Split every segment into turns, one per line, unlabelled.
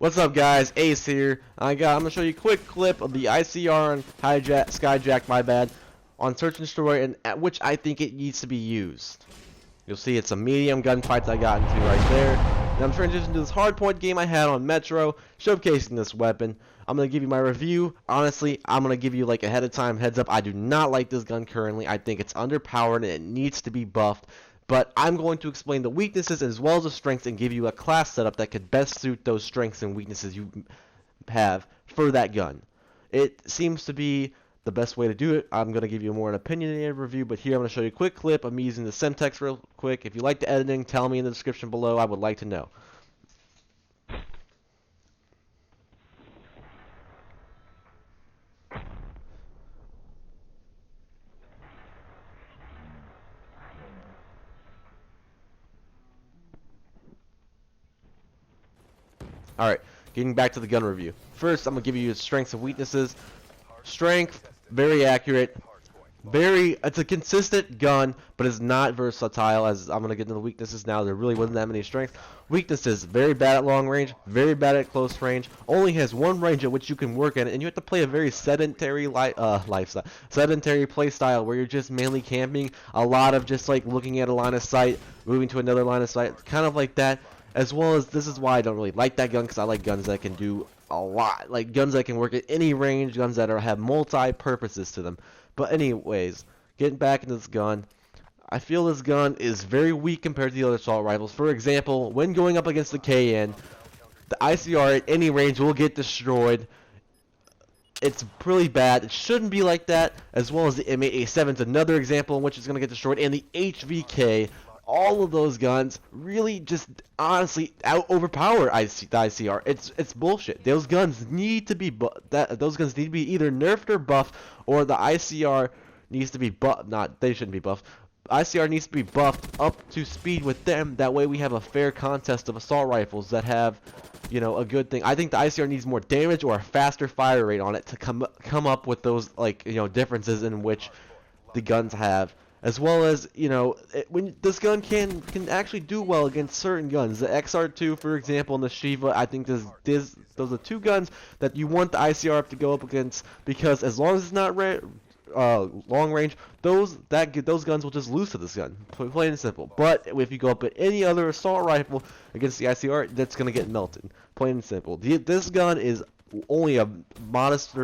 What's up, guys? Ace here. I'm gonna show you a quick clip of the ICR and Skyjack, my bad, on Search and Destroy, and at which I think it needs to be used. You'll see it's a medium gunfight I got into right there. And I'm transitioning to this hardpoint game I had on Metro, showcasing this weapon. I'm gonna give you my review. Honestly, I'm gonna give you like ahead of time heads up. I do not like this gun currently. I think it's underpowered and it needs to be buffed. But I'm going to explain the weaknesses as well as the strengths and give you a class setup that could best suit those strengths and weaknesses you have for that gun. It seems to be the best way to do it. I'm going to give you more an opinionated review, but here I'm going to show you a quick clip of me using the Semtex real quick. If you like the editing, tell me in the description below. I would like to know. Alright, getting back to the gun review. First, I'm going to give you strengths and weaknesses. Strength, very accurate. It's a consistent gun, but it's not versatile, as I'm going to get into the weaknesses now. There really wasn't that many strengths. Weaknesses, very bad at long range, very bad at close range. Only has one range at which you can work in it, and you have to play a very sedentary lifestyle. Sedentary play style where you're just mainly camping. A lot of just like looking at a line of sight, moving to another line of sight, kind of like that. As well as, this is why I don't really like that gun, because I like guns that can do a lot. Like guns that can work at any range, guns that have multi-purposes to them. But anyways, getting back into this gun, I feel this gun is very weak compared to the other assault rifles. For example, when going up against the KN, the ICR at any range will get destroyed. It's pretty bad. It shouldn't be like that. As well as the M8A7 is another example in which it's going to get destroyed. And the HVK. All of those guns really just honestly overpower the ICR. It's bullshit. Those guns need to be either nerfed or buffed, or the ICR needs to be buffed. They shouldn't be buffed. ICR needs to be buffed up to speed with them. That way we have a fair contest of assault rifles that have, you know, a good thing. I think the ICR needs more damage or a faster fire rate on it to come up with those, like, you know, differences in which the guns have. As well as, you know, when this gun can actually do well against certain guns. The XR2, for example, and the Shiva, I think those are two guns that you want the ICR to go up against, because as long as it's not long range, those guns will just lose to this gun, plain and simple. But if you go up at any other assault rifle against the ICR, that's gonna get melted, plain and simple. This gun is only a modest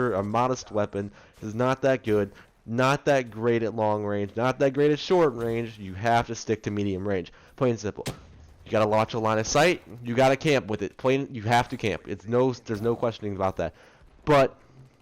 weapon. It's not that good. Not that great at long range, not that great at short range. You have to stick to medium range, plain and simple. You gotta launch a line of sight. You gotta camp with it. You have to camp. There's no questioning about that. But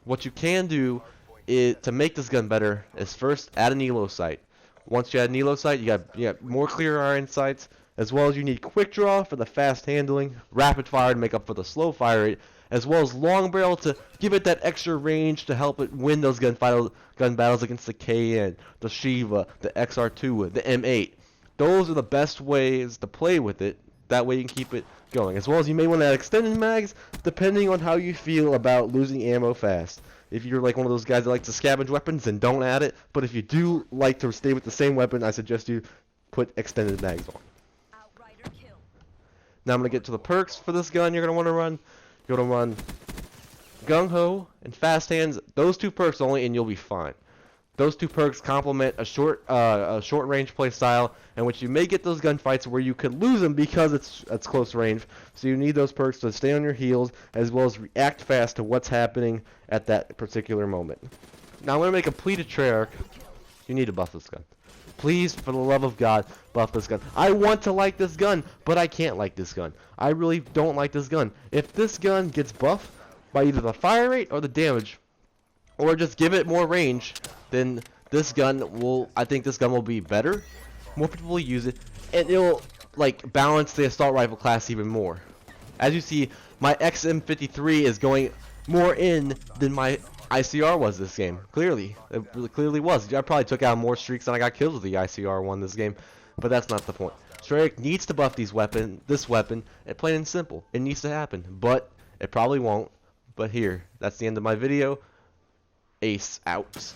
what you can do is to make this gun better is first add an elo sight. Once you add an elo sight, you got more clear iron sights, as well as you need quick draw for the fast handling, rapid fire to make up for the slow fire rate, as well as long barrel to give it that extra range to help it win those gun battles against the KN, the Shiva, the XR2, the M8. Those are the best ways to play with it. That way you can keep it going. As well as you may want to add extended mags, depending on how you feel about losing ammo fast. If you're like one of those guys that like to scavenge weapons, then don't add it. But if you do like to stay with the same weapon, I suggest you put extended mags on. Now I'm going to get to the perks for this gun you're going to want to run. You're going to run Gung Ho and Fast Hands. Those two perks only, and you'll be fine. Those two perks complement a short range play style, in which you may get those gunfights where you could lose them because it's close range. So you need those perks to stay on your heels, as well as react fast to what's happening at that particular moment. Now I'm going to make a plea to Treyarch. You need to buff this gun. Please, for the love of God, buff this gun. I want to like this gun, but I can't like this gun. I really don't like this gun. If this gun gets buffed by either the fire rate or the damage, or just give it more range, then this gun will, I think this gun will be better. More people will use it, and it'll like balance the assault rifle class even more. As you see, my XM53 is going more in than my ICR was this game. Clearly, it really clearly was. I probably took out more streaks than I got kills with the ICR one this game, but that's not the point. Treyarch needs to buff this weapon, and plain and simple. It needs to happen, but it probably won't. But here, that's the end of my video. Ace out.